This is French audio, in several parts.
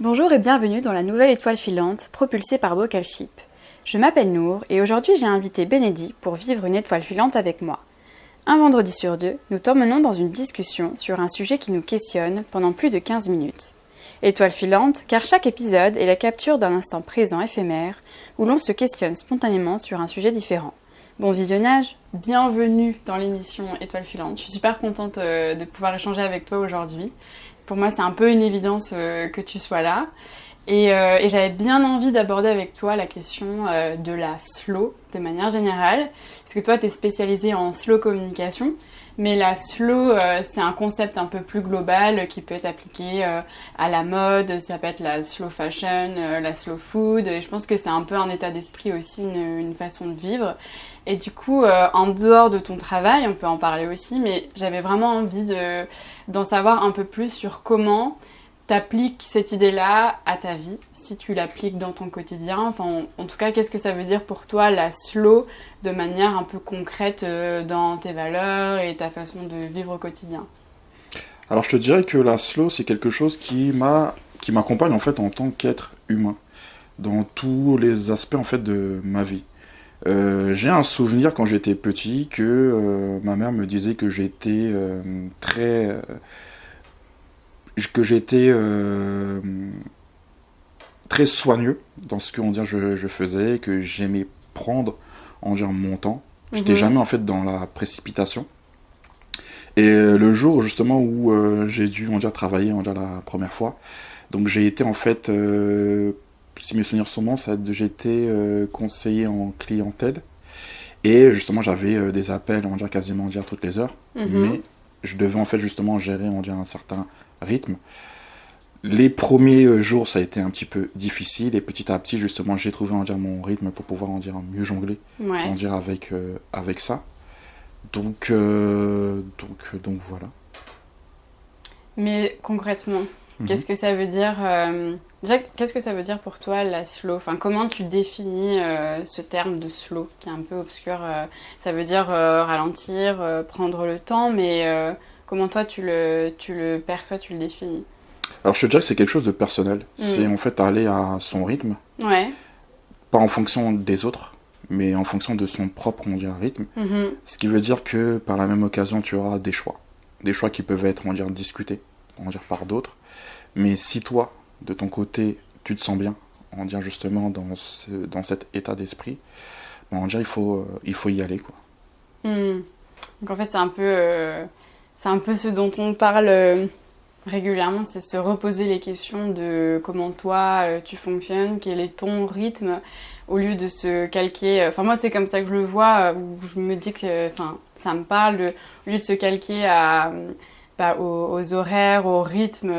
Bonjour et bienvenue dans la nouvelle étoile filante propulsée par Bocalship. Je m'appelle Nour et aujourd'hui j'ai invité Bénédie pour vivre une étoile filante avec moi. Un vendredi sur deux, nous t'emmenons dans une discussion sur un sujet qui nous questionne pendant plus de 15 minutes. Étoile filante car chaque épisode est la capture d'un instant présent éphémère où l'on se questionne spontanément sur un sujet différent. Bon visionnage, bienvenue dans l'émission Étoile filante. Je suis super contente de pouvoir échanger avec toi aujourd'hui. Pour moi, c'est un peu une évidence que tu sois là. Et j'avais bien envie d'aborder avec toi la question de la slow de manière générale. Parce que toi, tu es spécialisée en slow communication. Mais la slow, c'est un concept un peu plus global qui peut être appliqué à la mode. Ça peut être la slow fashion, la slow food. Et je pense que c'est un peu un état d'esprit aussi, une façon de vivre. Et du coup, en dehors de ton travail, on peut en parler aussi, mais j'avais vraiment envie d'en savoir un peu plus sur comment t'appliques cette idée-là à ta vie, si tu l'appliques dans ton quotidien. Enfin, en tout cas, qu'est-ce que ça veut dire pour toi, la slow, de manière un peu concrète dans tes valeurs et ta façon de vivre au quotidien? Alors je te dirais que la slow, c'est quelque chose qui m'accompagne en fait en tant qu'être humain, dans tous les aspects en fait de ma vie. J'ai un souvenir quand j'étais petit que ma mère me disait que j'étais très soigneux dans ce que je faisais, que j'aimais prendre mon temps. J'étais jamais en fait dans la précipitation. Et le jour justement où j'ai dû travailler la première fois, donc j'ai été en fait, si mes souvenirs sont bons, j'ai été conseiller en clientèle. Et justement, j'avais des appels, quasiment toutes les heures. Mais je devais en fait justement gérer, un certain rythme. Les premiers jours, ça a été un petit peu difficile. Et petit à petit, justement, j'ai trouvé, mon rythme pour pouvoir, mieux jongler, avec ça. Donc voilà. Mais concrètement, qu'est-ce que ça veut dire déjà, qu'est-ce que ça veut dire pour toi la slow? Enfin, comment tu définis ce terme de slow qui est un peu obscur? Ça veut dire ralentir, prendre le temps, mais comment toi tu le perçois, tu le définis? Alors je te dirais que c'est quelque chose de personnel. C'est en fait aller à son rythme. Ouais. Pas en fonction des autres, mais en fonction de son propre rythme. Ce qui veut dire que par la même occasion, tu auras des choix. Des choix qui peuvent être discutés par d'autres. Mais si toi, de ton côté, tu te sens bien, justement dans cet état d'esprit, il faut y aller, quoi. Donc en fait, c'est un peu ce dont on parle régulièrement, c'est se reposer les questions de comment toi tu fonctionnes, quel est ton rythme, au lieu de se calquer. Enfin, moi, c'est comme ça que je le vois, où je me dis que ça me parle, au lieu de se calquer aux horaires, au rythme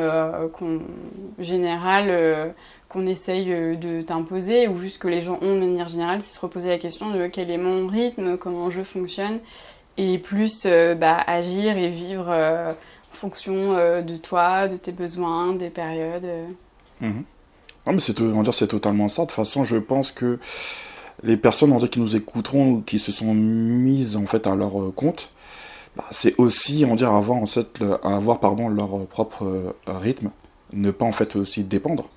général qu'on essaye de t'imposer, ou juste que les gens ont de manière générale, c'est se reposer la question de quel est mon rythme, comment je fonctionne, et plus agir et vivre en fonction de toi, de tes besoins, des périodes. Non, mais c'est totalement ça. De toute façon, je pense que les personnes qui nous écouteront ou qui se sont mises en fait à leur compte, c'est aussi avoir leur propre rythme, ne pas en fait aussi dépendre,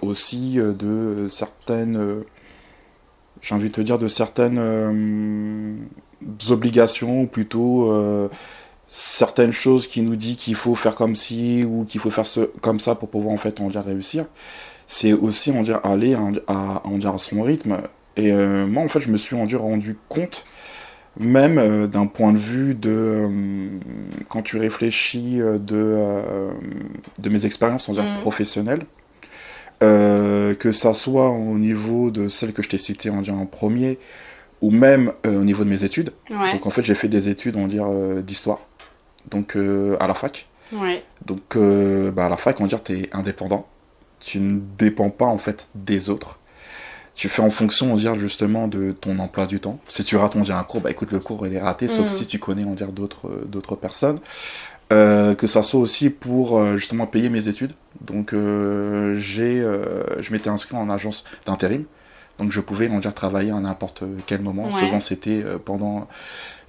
aussi de certaines, j'ai envie de te dire de certaines obligations, ou plutôt certaines choses qui nous disent qu'il faut faire comme ci ou qu'il faut faire comme ça pour pouvoir en fait réussir. C'est aussi aller à son rythme. Et moi en fait je me suis rendu compte, même d'un point de vue de quand tu réfléchis de mes expériences professionnelles, que ça soit au niveau de celles que je t'ai citées en premier, ou même au niveau de mes études. Ouais. Donc en fait j'ai fait des études d'histoire, donc à la fac. Ouais. Donc à la fac t'es indépendant, tu ne dépends pas en fait des autres. Tu fais en fonction, justement, de ton emploi du temps. Si tu rates, un cours, écoute, le cours, il est raté, sauf si tu connais, d'autres personnes. Que ça soit aussi pour, justement, payer mes études. Donc, je m'étais inscrit en agence d'intérim Donc je pouvais, on va dire, travailler à n'importe quel moment. Ouais. Souvent c'était pendant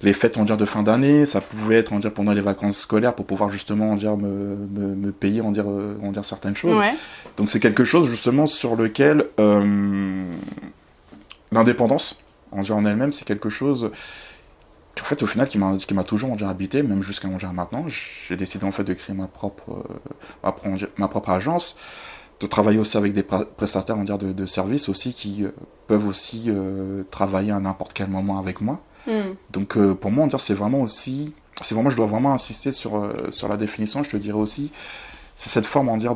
les fêtes, on va dire, de fin d'année. Ça pouvait être, on va dire, pendant les vacances scolaires pour pouvoir justement, on va dire, me payer, on va dire, certaines choses. Ouais. Donc c'est quelque chose justement sur lequel l'indépendance, on va dire, en elle-même, c'est quelque chose qui, en fait, au final, qui m'a toujours, on va dire, habité, même jusqu'à, on va dire, maintenant. J'ai décidé en fait de créer ma propre agence, de travailler aussi avec des prestataires, on va dire, de services aussi qui peuvent aussi travailler à n'importe quel moment avec moi. Donc pour moi, on va dire, je dois vraiment insister sur la définition. Je te dirais aussi, c'est cette forme, on va dire,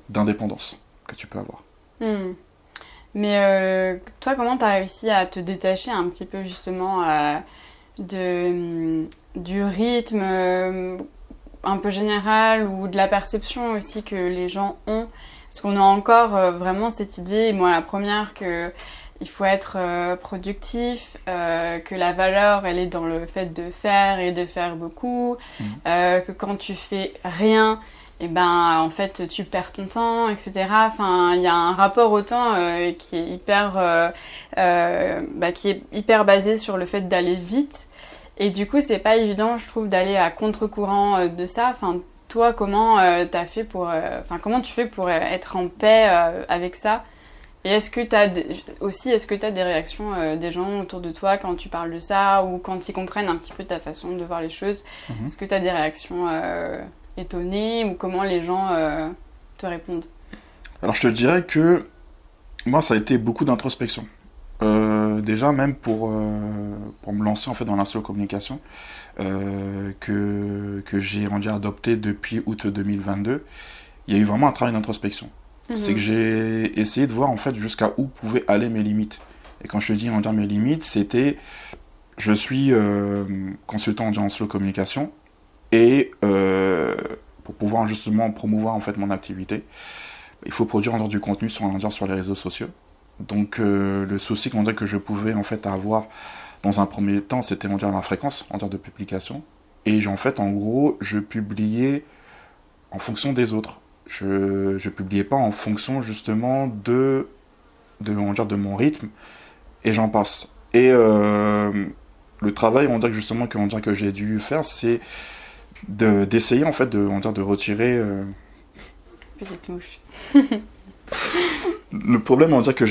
d'indépendance que tu peux avoir. Mais toi, comment tu as réussi à te détacher un petit peu justement du rythme un peu général ou de la perception aussi que les gens ont? Parce qu'on a encore vraiment cette idée, moi la première, que il faut être productif, que la valeur elle est dans le fait de faire et de faire beaucoup, que quand tu fais rien, et ben en fait tu perds ton temps, etc. Enfin, il y a un rapport au temps qui est hyper basé sur le fait d'aller vite. Et du coup, c'est pas évident, je trouve, d'aller à contre-courant de ça. Enfin, toi, comment comment tu fais pour être en paix avec ça? Et est-ce que t'as des réactions des gens autour de toi quand tu parles de ça, ou quand ils comprennent un petit peu ta façon de voir les choses? Est-ce que t'as des réactions étonnées, ou comment les gens te répondent? Alors je te dirais que moi, ça a été beaucoup d'introspection. Déjà, même pour me lancer en fait dans l'infocommunication, que j'ai, on dirait, adopté depuis août 2022, il y a eu vraiment un travail d'introspection. C'est que j'ai essayé de voir en fait jusqu'à où pouvaient aller mes limites. Et quand je te dis, on dirait, mes limites, c'était, je suis consultant en slow communication, et pour pouvoir justement promouvoir en fait mon activité, il faut produire du contenu sur les réseaux sociaux. Donc le souci que je pouvais en fait avoir dans un premier temps, c'était, on dirait, la fréquence de publication. Et en gros, je publiais en fonction des autres. Je publiais pas en fonction justement de mon rythme, et j'en passe. Et le travail, que j'ai dû faire, c'est d'essayer en fait de retirer Petite mouche. le problème, auquel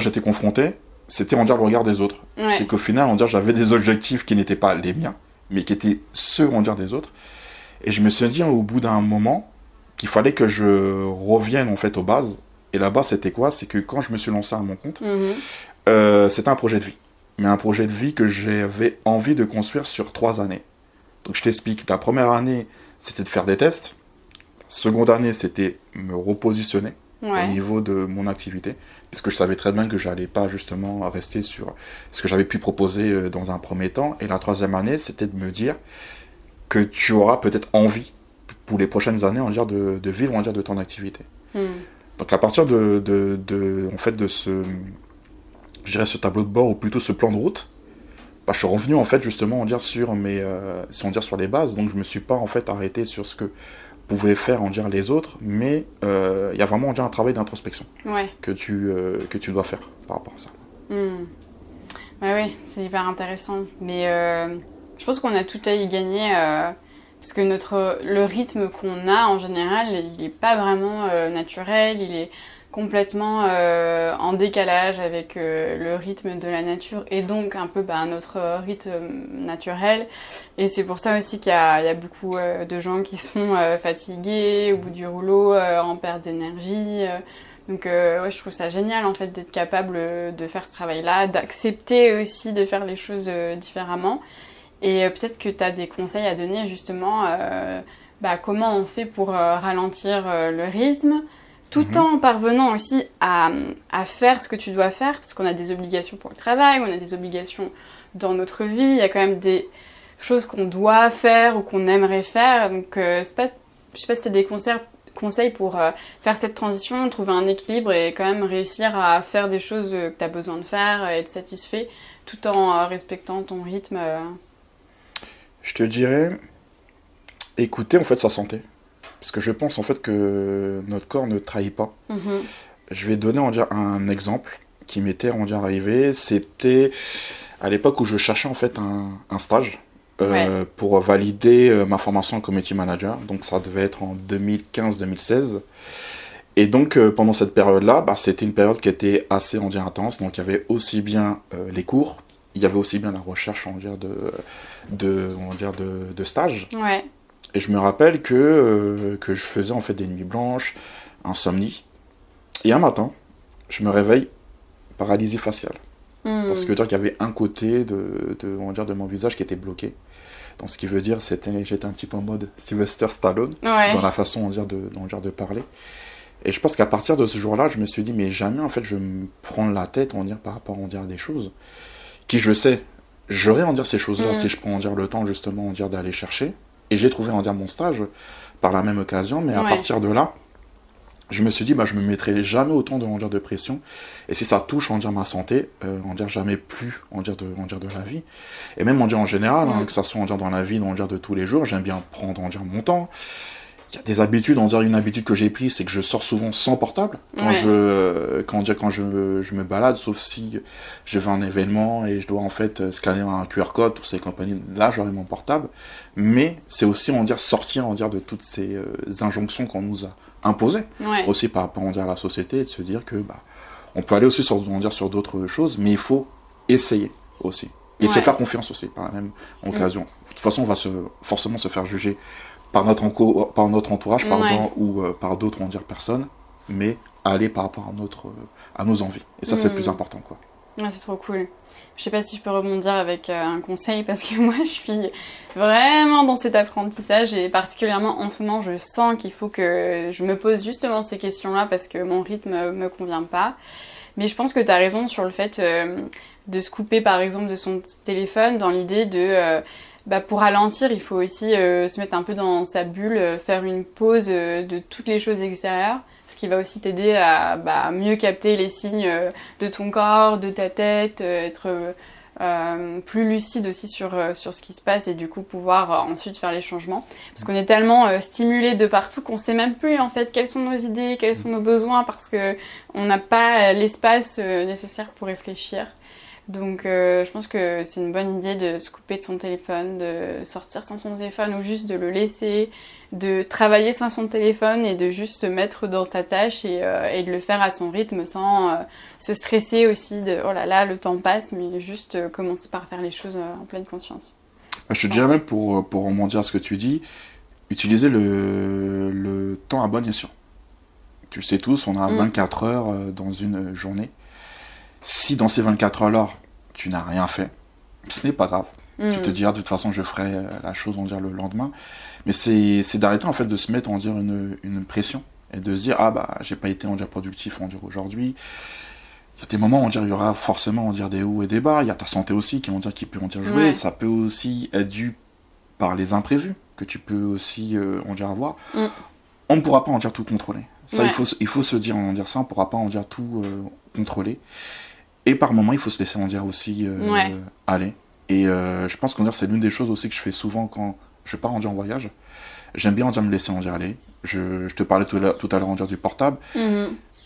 j'étais confronté, c'était, le regard des autres. Ouais. C'est qu'au final, j'avais des objectifs qui n'étaient pas les miens, mais qui étaient ceux, des autres. Et je me suis dit, au bout d'un moment, qu'il fallait que je revienne en fait aux bases. Et la base, c'était quoi? C'est que quand je me suis lancé à mon compte, c'était un projet de vie. Mais un projet de vie que j'avais envie de construire sur 3 années. Donc je t'explique. La première année, c'était de faire des tests. La seconde année, c'était me repositionner au niveau de mon activité, puisque je savais très bien que j'allais pas justement rester sur ce que j'avais pu proposer dans un premier temps. Et la troisième année, c'était de me dire que tu auras peut-être envie pour les prochaines années, de vivre, de ton activité. Donc à partir de ce tableau de bord, ou plutôt ce plan de route, je suis revenu en fait justement sur les bases. Donc je me suis pas en fait arrêté sur ce que pouvaient faire les autres, mais il y a vraiment un travail d'introspection que tu dois faire par rapport à ça. Oui, c'est hyper intéressant. Mais je pense qu'on a tout à y gagner, parce que le rythme qu'on a en général, il n'est pas vraiment naturel, il est complètement en décalage avec le rythme de la nature, et donc un peu notre rythme naturel. Et c'est pour ça aussi qu'il y a beaucoup de gens qui sont fatigués au bout du rouleau, en perte d'énergie. Donc je trouve ça génial en fait d'être capable de faire ce travail-là, d'accepter aussi de faire les choses différemment. Et peut-être que tu as des conseils à donner justement, comment on fait pour ralentir le rythme, tout en parvenant aussi à faire ce que tu dois faire, parce qu'on a des obligations pour le travail, on a des obligations dans notre vie, il y a quand même des choses qu'on doit faire ou qu'on aimerait faire. Donc je sais pas si tu as des conseils pour faire cette transition, trouver un équilibre et quand même réussir à faire des choses que tu as besoin de faire, être satisfait, tout en respectant ton rythme. Je te dirais, écouter en fait sa santé. Parce que je pense en fait que notre corps ne trahit pas. je vais donner, on va dire, un exemple qui m'était, on va dire, arrivé. C'était à l'époque où je cherchais en fait un stage pour valider ma formation en community manager. Donc ça devait être en 2015-2016. Et donc pendant cette période-là, c'était une période qui était assez, on va dire, intense. Donc il y avait aussi bien les cours, il y avait aussi bien la recherche, on va dire, de stage. Ouais. Et je me rappelle que je faisais en fait des nuits blanches, insomnie. Et un matin, je me réveille paralysie faciale. Parce que dire qu'il y avait un côté on va dire, de mon visage qui était bloqué. Donc ce qui veut dire j'étais un petit peu en mode Sylvester Stallone dans la façon on va dire, de parler. Et je pense qu'à partir de ce jour-là, je me suis dit mais jamais en fait je vais me prendre la tête on va dire, par rapport on va dire, à des choses qui je sais, j'aurais en dire ces choses-là si je prends on va dire, le temps justement on va dire, d'aller chercher. Et j'ai trouvé on va dire, mon stage par la même occasion, mais à partir de là, je me suis dit, je me mettrai jamais autant de pression. Et si ça touche, on va dire, ma santé, on va dire jamais plus, on va dire, de la vie. Et même, on va dire, en général, que ça soit, on va dire, dans la vie, on va dire, de tous les jours, j'aime bien prendre, on va dire, mon temps. Il y a des habitudes, on va dire, une habitude que j'ai prise, c'est que je sors souvent sans portable. Quand je me balade, sauf si je vais à un événement et je dois, en fait, scanner un QR code, toutes ces compagnies, là, j'aurai mon portable. Mais c'est aussi, on va dire, sortir, on va dire, de toutes ces injonctions qu'on nous a imposé aussi par rapport on va dire, à la société et de se dire que on peut aller aussi sur d'autres choses, mais il faut essayer aussi et se faire confiance aussi par la même occasion. De toute façon, on va forcément se faire juger par notre entourage ou par d'autres on va dire, personnes, mais aller par rapport à nos envies. Et ça, c'est le plus important, quoi. Ouais, c'est trop cool. Je sais pas si je peux rebondir avec un conseil parce que moi je suis vraiment dans cet apprentissage et particulièrement en ce moment je sens qu'il faut que je me pose justement ces questions-là parce que mon rythme me convient pas. Mais je pense que tu as raison sur le fait de se couper par exemple de son téléphone dans l'idée de pour ralentir il faut aussi se mettre un peu dans sa bulle, faire une pause de toutes les choses extérieures. Ce qui va aussi t'aider à mieux capter les signes de ton corps, de ta tête, être plus lucide aussi sur ce qui se passe et du coup pouvoir ensuite faire les changements. Parce qu'on est tellement stimulé de partout qu'on sait même plus en fait quelles sont nos idées, quels sont nos besoins parce qu'on n'a pas l'espace nécessaire pour réfléchir. Donc je pense que c'est une bonne idée de se couper de son téléphone, de sortir sans son téléphone ou juste de le laisser, de travailler sans son téléphone et de juste se mettre dans sa tâche et de le faire à son rythme sans se stresser aussi de oh là là le temps passe, mais juste commencer par faire les choses en pleine conscience. Je te dirais même pour rebondir à ce que tu dis, utiliser le temps à bon escient. Tu le sais tous, on a 24 heures dans une journée. Si dans ces 24 heures-là, tu n'as rien fait, ce n'est pas grave. Tu te diras, de toute façon, je ferai la chose, on va dire, le lendemain. Mais c'est d'arrêter, en fait, de se mettre, on va dire, une pression. Et de se dire, j'ai pas été, on va dire, productif, on va dire, aujourd'hui. Il y a des moments, on va dire, il y aura forcément, on va dire, des hauts et des bas. Il y a ta santé aussi, qui peut, on va dire, jouer. Ouais. Ça peut aussi être dû par les imprévus, que tu peux aussi, on va dire, avoir. On ne pourra pas, on va dire, tout contrôler. Ça, il faut se dire, on va dire, ça, on ne pourra pas, on va dire, tout contrôler. Et par moments, il faut se laisser en dire aussi aller. Et je pense que c'est l'une des choses aussi que je fais souvent quand je pars en dire en voyage. J'aime bien en dire me laisser en dire aller. Je te parlais tout à l'heure en dire du portable.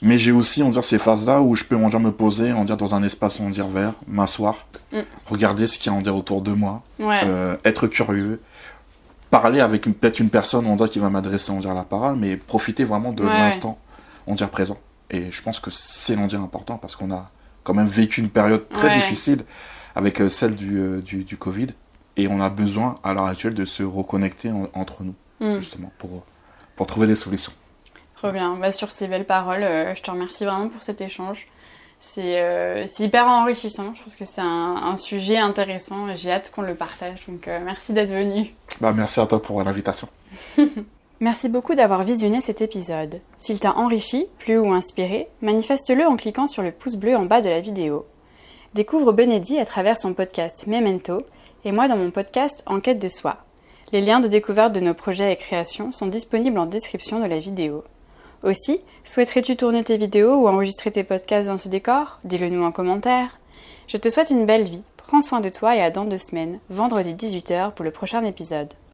Mais j'ai aussi en dire ces phases-là où je peux en dire me poser, en dire dans un espace en dire vert, m'asseoir, regarder ce qu'il y a en dire autour de moi, être curieux, parler avec peut-être une personne on dire qui va m'adresser en dire la parole, mais profiter vraiment de l'instant on dire présent. Et je pense que c'est l'en dire important parce qu'on a quand même vécu une période très difficile avec celle du Covid et on a besoin à l'heure actuelle de se reconnecter entre nous justement pour trouver des solutions. Trop bien. Sur ces belles paroles, je te remercie vraiment pour cet échange. C'est hyper enrichissant. Je pense que c'est un sujet intéressant et j'ai hâte qu'on le partage. Donc merci d'être venu. Merci à toi pour l'invitation. Merci beaucoup d'avoir visionné cet épisode. S'il t'a enrichi, plu ou inspiré, manifeste-le en cliquant sur le pouce bleu en bas de la vidéo. Découvre Benedy à travers son podcast Memento et moi dans mon podcast En quête de soi. Les liens de découverte de nos projets et créations sont disponibles en description de la vidéo. Aussi, souhaiterais-tu tourner tes vidéos ou enregistrer tes podcasts dans ce décor ? Dis-le nous en commentaire. Je te souhaite une belle vie, prends soin de toi et à dans 2 semaines, vendredi 18h pour le prochain épisode.